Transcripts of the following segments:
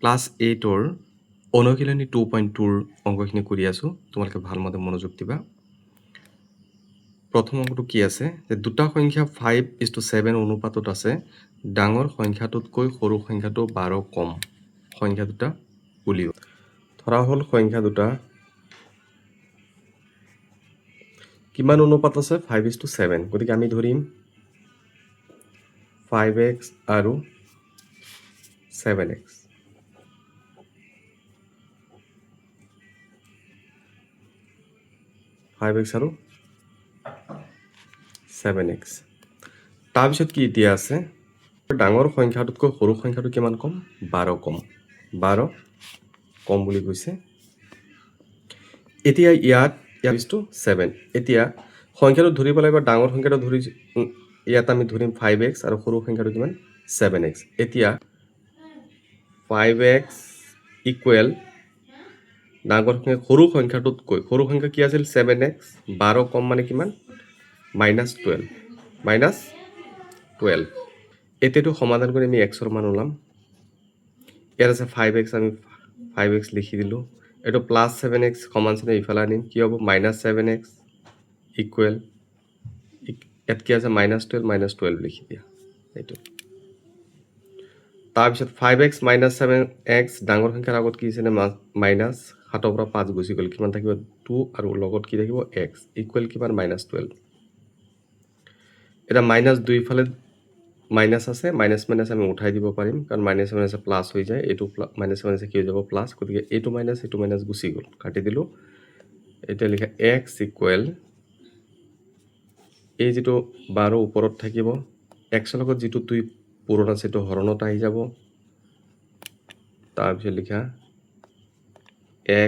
Class 8-ৰ অনুশীলনী 2.2-ৰ অংকখিনি কৰি আছোঁ। তোমালোকে ভালমতে মনোযোগ দিবা। প্ৰথম অংকটো কি আছে যে দুটা সংখ্যা 5:7 অনুপাতত আছে। ডাঙৰ সংখ্যাটোতকৈ সৰু সংখ্যাটো 12 কম। সংখ্যা দুটা উলিওৱা। ধৰা হ'ল সংখ্যা দুটা কিমান অনুপাত আছে 5:7। গতিকে আমি ধৰিম 5x আৰু 7x। আৰু 7x। তাৰপিছত কি এতিয়া আছে ডাঙৰ সংখ্যাটোতকৈ সৰু সংখ্যাটো কিমান কম 12 কম। 12 কম বুলি কৈছে। এতিয়া ইয়াত 7। এতিয়া সংখ্যাটো ধৰিব লাগিব ডাঙৰ সংখ্যাটো ধৰি ইয়াত আমি ধৰিম 5x আৰু সৰু সংখ্যাটো কিমান 7x। এতিয়া 5x ইকুৱেল ডাঙৰ সংখ্যা সৰু সংখ্যাটোতকৈ সৰু সংখ্যা কি আছিল 7x 12 কম মানে কিমান -12। এতিয়াটো সমাধান কৰি আমি xৰ মান ওলাম। ইয়াত আছে 5x আমি 5x লিখি দিলোঁ। এইটো +7x সমান চিহ্ন ইফালে আনিম কি হ'ব -7x ইকুৱেল ইয়াত কি আছে -12 লিখি দিয়া এইটো। তাৰপিছত 5x - 7x ডাঙৰ সংখ্যাৰ আগত কি আছিলে মাইনাছ 7ৰ পৰা 5 গুচি গ'ল কিমান থাকিব 2 আৰু লগত কি থাকিব x ইকুৱেল কিমান -12। এটা -2 ইফালে মাইনাছ আছে মাইনাছ আমি উঠাই দিব পাৰিম কাৰণ মাইনাছ প্লাছ হৈ যায় এইটো মাইনাছ কি হৈ যাব প্লাছ। গতিকে এইটো মাইনাছ গুচি গ'ল কাটি দিলোঁ। এতিয়া লিখা x ইকুৱেল এই যিটো 12 ওপৰত থাকিব xৰ লগত যিটো 2 পূৰণ আছে এইটো হৰণত আহি যাব। তাৰপিছত লিখা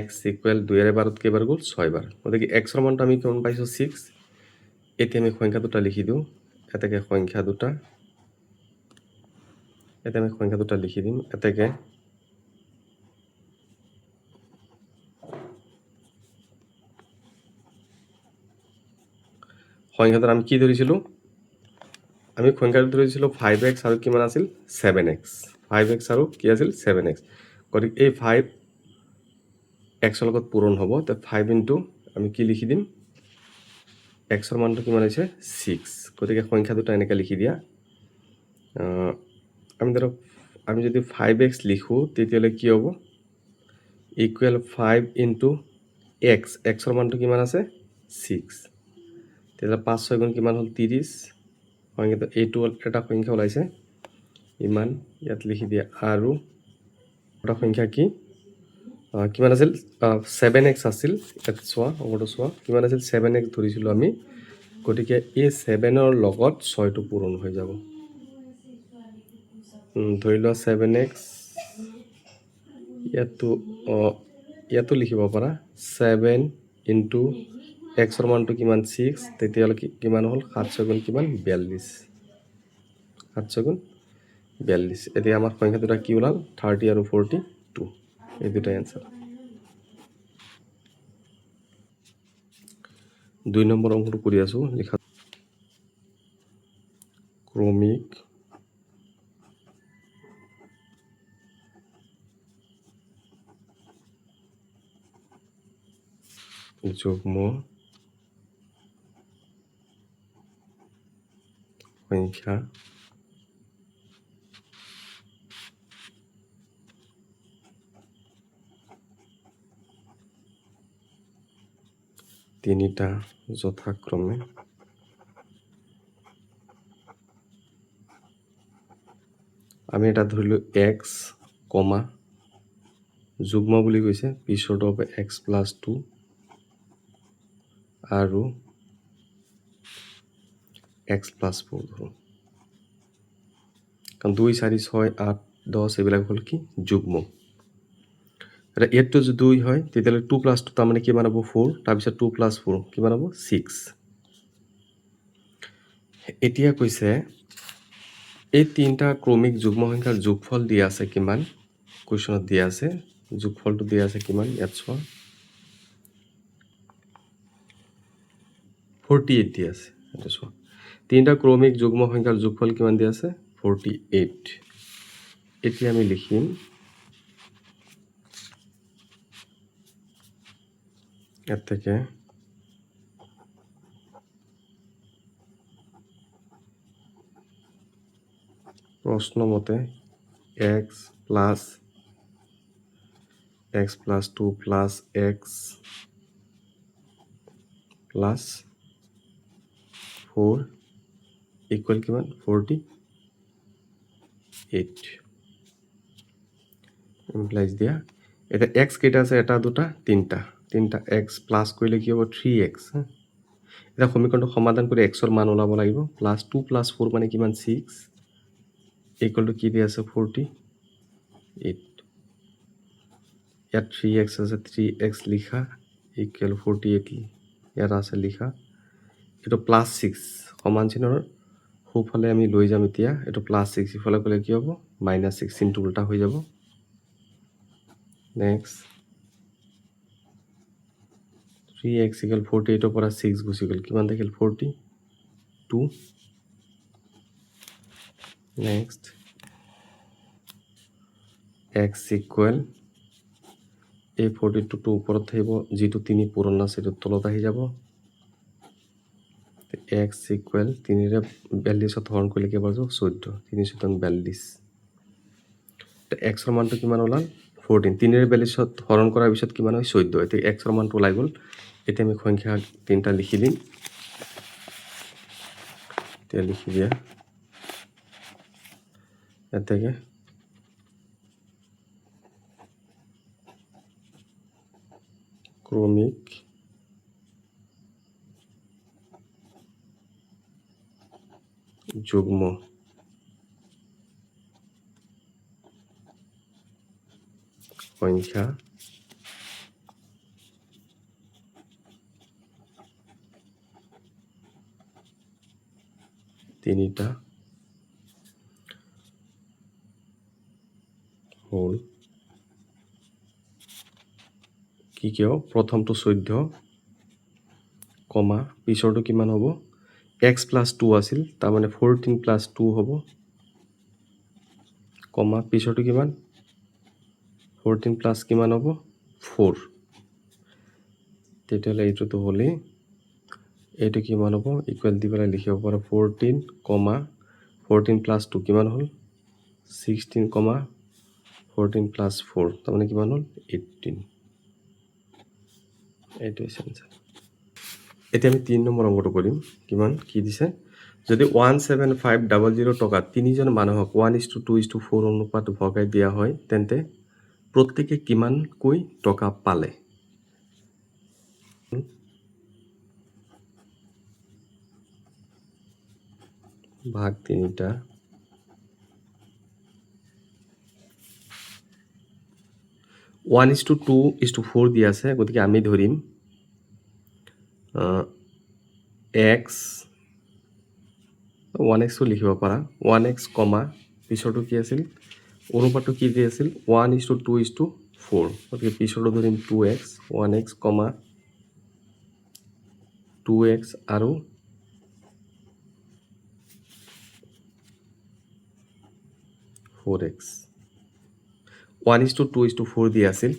x ইকুৱেল 2 বাৰত কেইবাৰ গ'ল 6 বাৰ। গতিকে xৰ মানটো আমি কিমান পাইছোঁ 6। এতিয়া আমি সংখ্যা দুটা লিখি দিওঁ। এতেকে সংখ্যা দুটা লিখি দিম। এতেকে সংখ্যাটো আমি কি ধৰিছিলোঁ আমি সংখ্যাটো ধৰিছিলোঁ 5x আৰু কিমান আছিল 7x। 5x আৰু কি আছিল 7x। গতিকে এই 5 xৰ লগত পূৰণ হ'ব। তে 5 ইনটু আমি কি লিখি দিম xৰ মানটো কিমান হৈছে 6। গতিকে সংখ্যা দুটা এনেকৈ লিখি দিয়া। আমি ধৰক আমি যদি 5x লিখোঁ তেতিয়াহ'লে কি হ'ব ইকুৱেল 5 ইনটু xৰ মানটো কিমান আছে 6। তেতিয়াহ'লে 5 6 গুণ কিমান হ'ল 30। সংখ্যাটো এইটো এটা সংখ্যা ওলাইছে ইমান ইয়াত লিখি দিয়া। আৰু এটা সংখ্যা কি কিমান আছিল 7x আছিল। ইয়াত চোৱা অংকটো চোৱা কিমান আছিল 7x ধৰিছিলোঁ আমি। গতিকে এই 7ৰ লগত 6টো পূৰণ হৈ যাব। ধৰি লোৱা 7x ইয়াতো লিখিব পাৰা 7 ইনটু xৰ মানটো কিমান 6। তেতিয়াহ'লে কিমান হ'ল 7 6 গুণ কিমান 42। 7 6 গুণ 42। এতিয়া আমাৰ সংখ্যা দুটা কি ওলাল 30 আৰু 42। এই দুটাই এনচাৰ। 2 নম্বৰ অংকটো কৰি আছোঁ। লিখা ক্ৰমিক যুগ্ম সংখ্যা তিনিটা যথাক্ৰমে আমি এটা ধৰিলোঁ x কমা যুগ্ম বুলি কৈছে পিছৰটো হ'ব x + 2 আৰু x + 4 ধৰোঁ কাৰণ 2 4 6 8 10 এইবিলাক হ'ল কি যুগ্ম। এটা ইয়াতটো যদি 2 হয় তেতিয়াহ'লে 2 + 2 তাৰমানে কিমান হ'ব 4। তাৰপিছত 2 + 4 কিমান হ'ব 6। এতিয়া কৈছে এই তিনিটা ক্ৰমিক যুগ্ম সংখ্যাৰ যোগফল দিয়া আছে কিমান কুৱেশ্যনত দিয়া আছে। যোগফলটো দিয়া আছে কিমান ইয়াত চোৱা 48 দিয়া আছে। এইটো চোৱা তিনিটা ক্ৰমিক যুগ্ম সংখ্যাৰ যোগফল কিমান দিয়া আছে 48। এতিয়া আমি লিখিম এর থেকে প্রশ্ন মতে x plus 2 plus x plus 4 equal কিমান 48 ইমপ্লাইজ দিয়া এটা এক্স কেইটা আছে এটা দুটা তিনটা এক্স প্লাস কৰিলে কি হ'ব 3x এটা সমীকৰণটো সমাধান কৰি এক্সৰ মান ওলাব লাগিব প্লাস 2 প্লাস 4 মানে কিমান 6 ইকুয়াল টু কি দি আছে 48 ইয়াত 3x আছে 3x লিখা ইকুয়াল 48 ইয়াত আছে লিখা এটা প্লাস 6 সমান চিহ্নৰ সোঁফালে আমি লৈ যাম এতিয়া এটা প্লাস 6 ইফালে গ'লে কি হ'ব মাইনাস 6 চিহ্নটো উল্টা হৈ যাব নেক্সট 3x equal 48 পৰা 6 গুচি গ'ল কিমান থাকিল 42 নেক্সট x equal এই 42 টো ওপৰত থাকিব যেটো 3 পূৰণ আছে সেইটো তলত আহি যাব x equal 3 ৰে 42 ত হৰণ কৰিলে কি হ'ব 14 3 7 42 তে x ৰ মানটো কিমান ওলাল 14 3 ৰে 42 ত হৰণ কৰাৰ পিছত কিমান হয় 14 এতে x ৰ মানটো ওলাই গ'ল এতিয়া আমি সংখ্যা তিনটা লিখি দিম তে লিখি দিয়া এতেকে ক্রমিক যুগ্ম সংখ্যা তিনিটা হল কি কিয় প্ৰথমটো 14 কমা পিছৰটো কিমান হ'ব x plus 2 আছিল তাৰ মানে 14 plus 2 হ'ব কমা পিছৰটো কিমান 14 plus কিমান হ'ব 4 তেতিয়ালে এইটো হ'লে এইটো কিমান হ'ব ইকুৱেল দি পেলাই লিখিব পাৰা 14 কমা 14 plus 2 কিমান হ'ল 16 কমা 14 plus 4 তাৰ মানে কিমান হ'ল 18 এইটো আনসাৰ এতিয়া আমি 3 নম্বৰ অংকটো কৰিম কিমান কি দিছে যদি 17500 টকা তিনিজন মানুহক 1:2:4 অনুপাত ভগাই দিয়া হয় তেন্তে প্ৰত্যেকে কিমান কৈ টকা পালে ভাগ তিনিটা 1:2:4 দিয়া আছে গতিকে আমি ধৰিম x 1x লিখিব পাৰা 1x কমা পিছৰটো কি আছিল অনুপাতটো কি দি আছিল 1:2:4 গতিকে পিছৰটো ধৰিম 2x 1x কমা 2x আৰু 4x 1:2:4 দি আছিল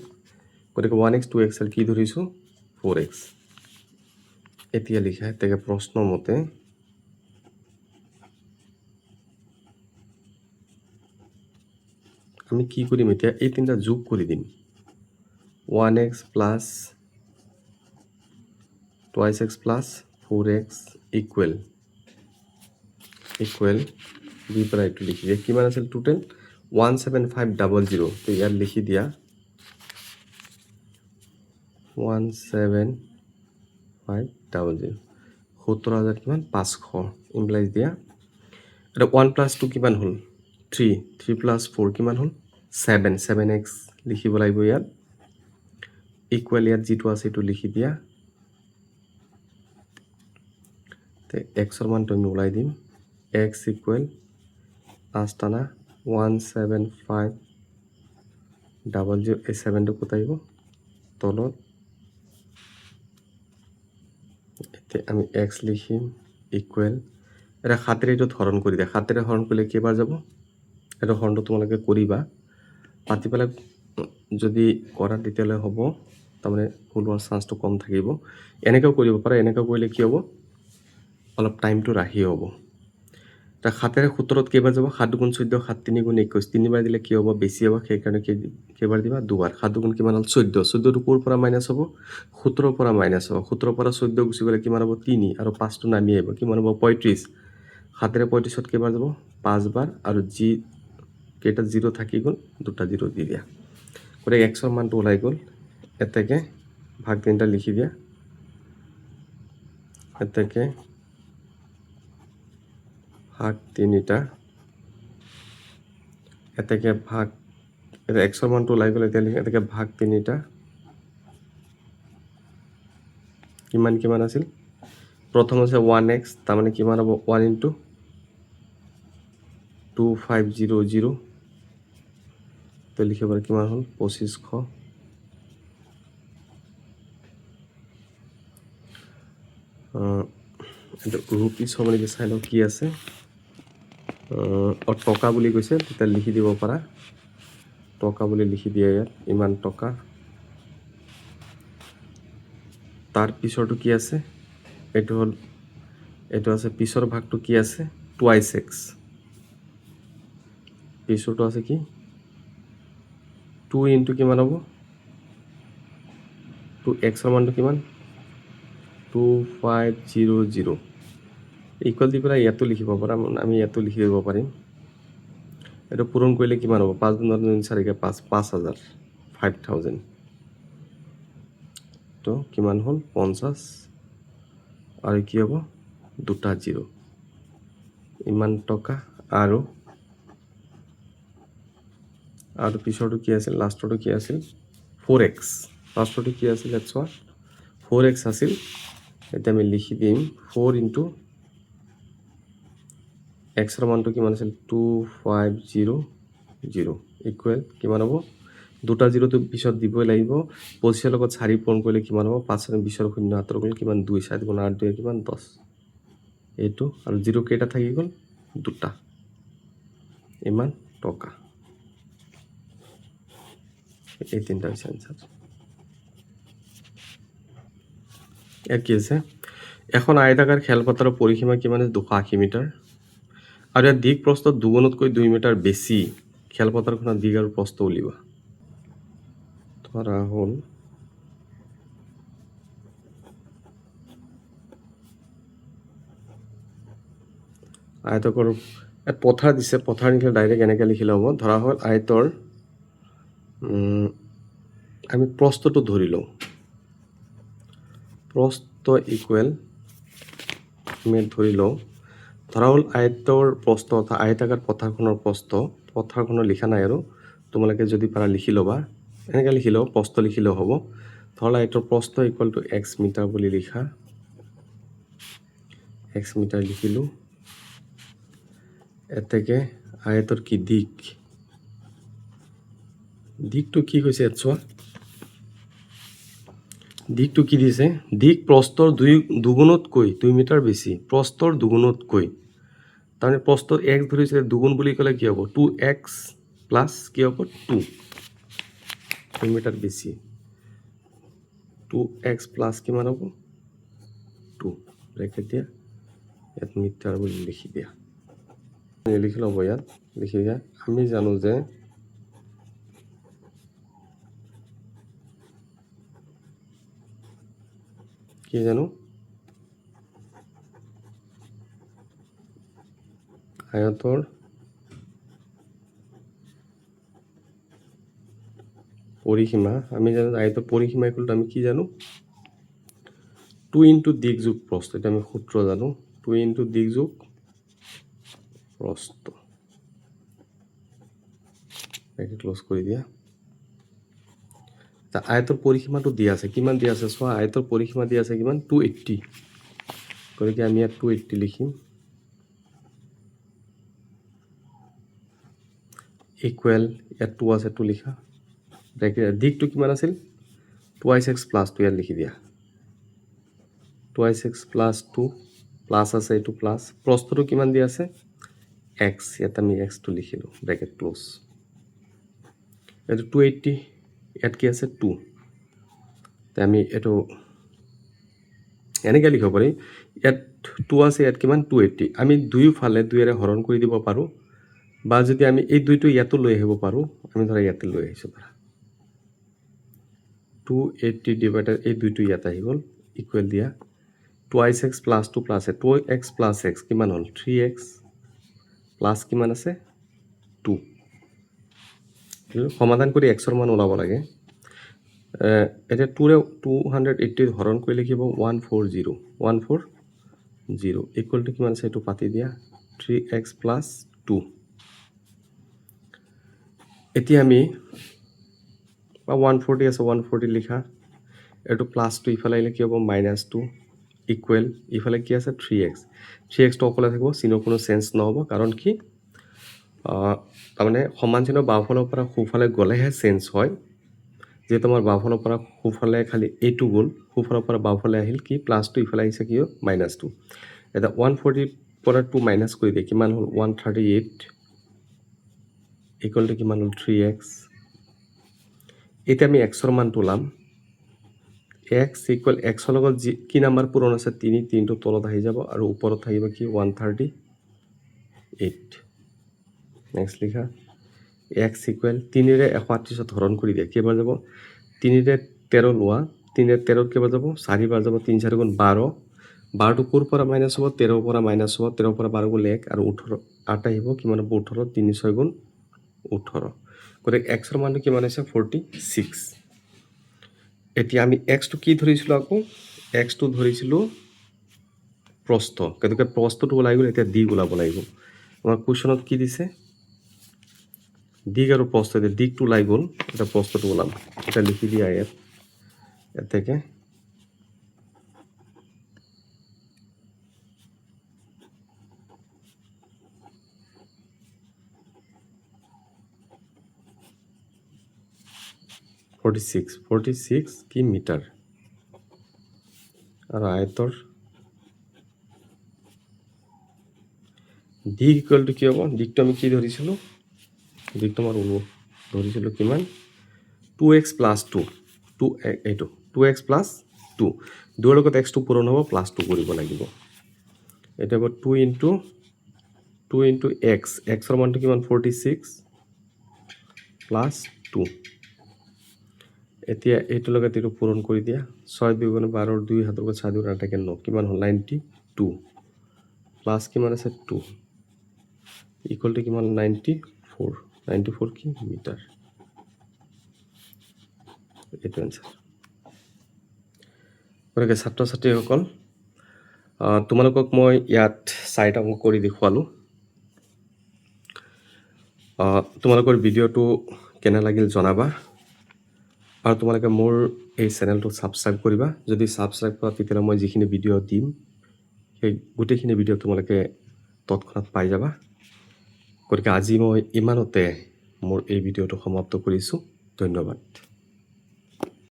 গতিকে 1x 2x কি ধৰিছো 4x এতিয়া লিখা তেকে প্ৰশ্ন মতে আমি কি কৰিম এতিয়া এই তিনটা যোগ কৰি দিম 1x plus 2x plus 4x equal দি পৰা এইটো লিখি দিয়া কিমান আছিল টোটাল 17500 তো ইয়াত লিখি দিয়া 17500 17000 কিমান 500 ইমপ্লাইজ দিয়া এটা 1 plus 2 কিমান হ'ল 3 plus 4 কিমান হ'ল 7x লিখিব লাগিব ইয়াত ইকুৱেল ইয়াত যেটো আছে এটো লিখি দিয়া তে x ৰ মানটো আমি ওলাই দিম x equal আস্তানা 17500 এই 7 টো কোথায় আহিব তলত এতে আমি x লিখিম ইকুৱেল এটা হাতেৰে এটো হৰণ কৰি দিয়া হাতেৰে হৰণ কৰিলে কেইবাৰ যাব এটা হৰণটো তোমালোকে কৰিবা পাতি পেলাই যদি কৰা তেতিয়ালে হ'ব তাৰমানে ভুল হোৱাৰ চান্সটো কম থাকিব এনেকৈও কৰিব পাৰে এনেকৈ কৰিলে কি হ'ব অলপ টাইমটো ৰাহি হ'ব তা 7 17 কেইবাৰ যাব 7 গুণ 14 7 3 গুণ 21 তিনিবাৰ দিলে কি হ'ব বেছি হ'ব সেইকাৰণে কেইবাৰ দিবা দুবাৰ 7 গুণ কিমান হ'ল 14 14 টো কোৰ পৰা মাইনাছ হ'ব 17 পৰা মাইনাছ হ'ব 17 পৰা 14 গুচি গ'লে কিমান হ'ব 3 আৰু 5 টো নামি আহিব কিমান হ'ব 35 7 35 কেইবাৰ যাব 5 বাৰ আৰু যি কেইটা 0 থাকি গ'ল দুটা 0 দি দিয়া গতিকে x ৰ মানটো ওলাই গ'ল এতেকে ভাগ 3টা লিখি দিয়া এতেকে ভাগ 3টা এতেকে ভাগ এটা x ৰ মানটো ওলাই গ'ল এতিয়া লিখি এতেকে ভাগ 3টা কিমান কিমান আছিল প্ৰথম আছে 1x তাৰমানে কিমান হ'ব 1 ইনটু 2500 তো লিখিব পাৰে কিমান হ'ল 2500 এটা ৰুপিছ হ'ব নেকি চাই লওঁ কি আছে টকা বুলি কৈছে তেতিয়া লিখি দিব পাৰা টকা বুলি লিখি দিয়া ইয়াত ইমান টকা তাৰ পিছৰটো কি আছে এইটো হ'ল এইটো আছে পিছৰ ভাগটো কি আছে 2x পিছৰটো আছে কি 2 ইনটু কিমান হ'ব 2x ৰ মানটো কিমান 2500 ইকুৱেল দি পেলাই ইয়াতো লিখিব পাৰা আমি ইয়াতো লিখি দিব পাৰিম এটা পূৰণ কৰিলে কিমান হ'ব 5 গুণ 4 5 5000 5000 তো কিমান হ'ল 50 আৰু কি হ'ব দুটা 0 ইমান টকা আৰু পিছৰটো কি আছিল লাষ্টৰটো কি আছিল 4x লাষ্টৰটো কি আছিল এটছোৱা 4x আছিল এটা আমি লিখি দিম 4 ইনটু x ৰ মানটো কিমান আছিল 2500 ইকুৱেল কিমান হ'ব দুটা 0 তো পিছত দিবই লাগিব 25 লগত 4 পূৰণ কৰিলে কিমান হ'ব 5 আৰু 20 ৰ শূন্য হাতৰ গ'ল কিমান 2 7 গুণ 8 2 কিমান 10 এইটো আৰু 0 কেইটা থাকি গ'ল দুটা ইমান টকা এই তিনটা হৈছে আনসার এর কি আছে এখন আয়তাকার খেলপথাৰৰ পৰিসীমা কিমান আছে 280 মিটাৰ আৰু ইয়াৰ দিক প্ৰস্থ দুগুণতকৈ 2 মিটাৰ বেছি খেলপথাৰখনৰ দিক আৰু প্ৰস্থ উলিওৱা ধৰা হ'ল আয়তকৰ পথাৰ দিছে পথাৰ লিখিলে ডাইৰেক্ট এনেকৈ লিখিলে হ'ব ধৰা হ'ল আয়তৰ আমি প্ৰস্থটো ধৰি লওঁ প্ৰস্থ ইকুৱেল আমি ধৰি লওঁ ধৰা হ'ল আয়তৰ প্ৰস্থ অৰ্থাৎ আয়তাকাৰ পথাৰখনৰ প্ৰস্থ পথাৰখনৰ লিখা নাই আৰু তোমালোকে যদি পাৰা লিখি ল'বা এনেকৈ লিখি লওঁ প্ৰস্থ লিখিলেও হ'ব ধৰা আয়তৰ প্ৰস্থ ইকুৱেল টু x মিটাৰ বুলি লিখা x মিটাৰ লিখিলোঁ এতেকে আয়তৰ কি দিক দিকটো কি কৈছে এটছোৱা দিকটো কি দিছে দিক প্ৰস্থৰ দুগুণতকৈ 2 মিটাৰ বেছি প্ৰস্থৰ দুগুণতকৈ তাৰমানে প্ৰস্থৰ x ধৰিছে দুগুণ বুলি ক'লে কি হ'ব 2x প্লাছ কি হ'ব 2 মিটাৰ বেছি 2x প্লাছ কিমান হ'ব 2 ব্ৰেকেট দিয়া ইয়াত মিটাৰ বুলি লিখি দিয়া লিখি ল'ব ইয়াত লিখি দিয়া আমি জানো যে কি জানো আয়তৰ পৰিসীমা আমি জানো আয়তৰ পৰিসীমা ইকুৱেল টু আমি কি জানো 2 ইনটু দিক যোগ প্ৰস্থ এটা আমি সূত্ৰ জানো 2 ইনটু দিক যোগ প্ৰস্থ একে ক্লোজ কৰি দিয়া তা আয়তৰ পৰিসীমাটো দিয়া আছে কিমান দিয়া আছে চোৱা আয়তৰ পৰিসীমা দিয়া আছে কিমান 280 গতিকে আমি ইয়াত 280 লিখিম ইকুৱেল ইয়াত 2 আছে 2 লিখা ব্ৰেকেট দিকটো কিমান আছিল 2x প্লাছ 2 ইয়াত লিখি দিয়া 2x প্লাছ 2 প্লাছ আছে এইটো প্লাছ প্ৰস্থটো কিমান দিয়া আছে x ইয়াত আমি x টো লিখিলোঁ ব্ৰেকেট ক্লোজ এইটো 280 ইয়াত কি আছে 2 আমি এইটো এনেকৈ লিখিব পাৰি ইয়াত 2 আছে ইয়াত কিমান 280 আমি দুয়োফালে 2ৰে হৰণ কৰি দিব পাৰোঁ বা যদি আমি এই 2টো ইয়াতো লৈ আহিব পাৰোঁ আমি ধৰা ইয়াতে লৈ আহিছোঁ ধৰা 280 ডিভাইডেড এই 2টো ইয়াত আহি গ'ল ইকুৱেল দিয়া 2x plus 2 plus 2x plus x কিমান হ'ল 3x প্লাছ কিমান আছে 2 সমাধান কৰি xৰ মান ওলাব লাগে এতিয়া 280 হৰণ কৰি লিখিব 140 ইকুৱেল টু কিমান আছে এইটো পাতি দিয়া 3x প্লাছ 2 এতিয়া আমি 140 আছে 140 লিখা এইটো প্লাছ 2 ইফালে আহিলে কি হ'ব -2 ইকুৱেল ইফালে কি আছে 3xটো অকলে থাকিব চিনৰ কোনো চেঞ্জ নহ'ব কাৰণ কি তাৰমানে সমান চিনৰ বাওঁফালৰ পৰা সোঁফালে গ'লেহে চেঞ্জ হয় যেহেতু আমাৰ বাওঁফালৰ পৰা সোঁফালে খালি এইটো গ'ল সোঁফালৰ পৰা বাওঁফালে আহিল কি +2 ইফালে আহিছে কি -2 এটা 140 পৰা 2 মাইনাছ কৰি দিয়ে কিমান হ'ল 138 ইকুৱেল টু কিমান হ'ল 3x এতিয়া আমি xৰ মানটো ওলাম x ইকুৱেল xৰ লগত কি নাম্বাৰ পূৰণ আছে 3টো তলত আহি যাব আৰু ওপৰত থাকিব কি 138 নেক্সট লিখা x ইকুৱেল 3ৰে 138 হৰণ কৰি দিয়ে কেইবাৰ যাব 3ৰে 13 লোৱা 3ৰে 13 কেইবাৰ যাব 4 বাৰ যাব 3 4 গুণ 12 12টো ক'ৰ পৰা মাইনাছ হ'ব 13ৰ পৰা মাইনাছ হ'ব 13ৰ পৰা 12 গ'লে 1 আৰু 8 আহিব কিমান হ'ব 18 3 6 গুণ 18 গতিকে xৰ মানটো কিমান আছে 46 এতিয়া আমি xটো কি ধৰিছিলোঁ আকৌ xটো ধৰিছিলোঁ প্ৰস্থ গতিকে প্ৰস্থটো ওলাই গ'ল এতিয়া দিগ ওলাব লাগিব আমাৰ কুৱেশ্যনত কি দিছে দিগ আৰু প্ৰস্থ এতিয়া দিগটো ওলাই গ'ল এতিয়া প্ৰস্থটো ওলাম এতিয়া লিখি দিয়া ইয়াত থেকে (46) কি মিটাৰ আৰু আয়তৰ দিগ ইকুৱেল টু কি হ'ব দিগটো আমি কি ধৰিছিলোঁ দিগটো আমাৰ ধৰিছিলোঁ কিমান 2x প্লাছ 2 এইটো 2x প্লাছ 2 2ৰ লগত xটো পূৰণ হ'ব +2 কৰিব লাগিব এটা হ'ব 2 ইনটু x xৰ মানটো কিমান 46 প্লাছ 2 এতিয়া এইটোৰ লগত এইটো পূৰণ কৰি দিয়া 6 2 গুণ 12 2 হাতৰ পৰা 6 2 8 9 কিমান হ'ল 92 প্লাছ কিমান আছে 2 ইকুৱেল টু কিমান 94 কি মিটাৰ এইটো এনচাৰ গতিকে ছাত্ৰ ছাত্ৰীসকল তোমালোকক মই ইয়াত 4টা অংক কৰি দেখুৱালোঁ তোমালোকৰ ভিডিঅ'টো কেনে লাগিল জনাবা আৰু তোমালোকে মোৰ এই চেনেলটো ছাবস্ক্ৰাইব কৰিবা যদি ছাবস্ক্ৰাইব কৰা তেতিয়াহ'লে মই যিখিনি ভিডিঅ' দিম সেই গোটেইখিনি ভিডিঅ' তোমালোকে তৎক্ষণাত পাই যাবা গতিকে আজি মই ইমানতে মোৰ এই ভিডিঅ'টো সমাপ্ত কৰিছোঁ ধন্যবাদ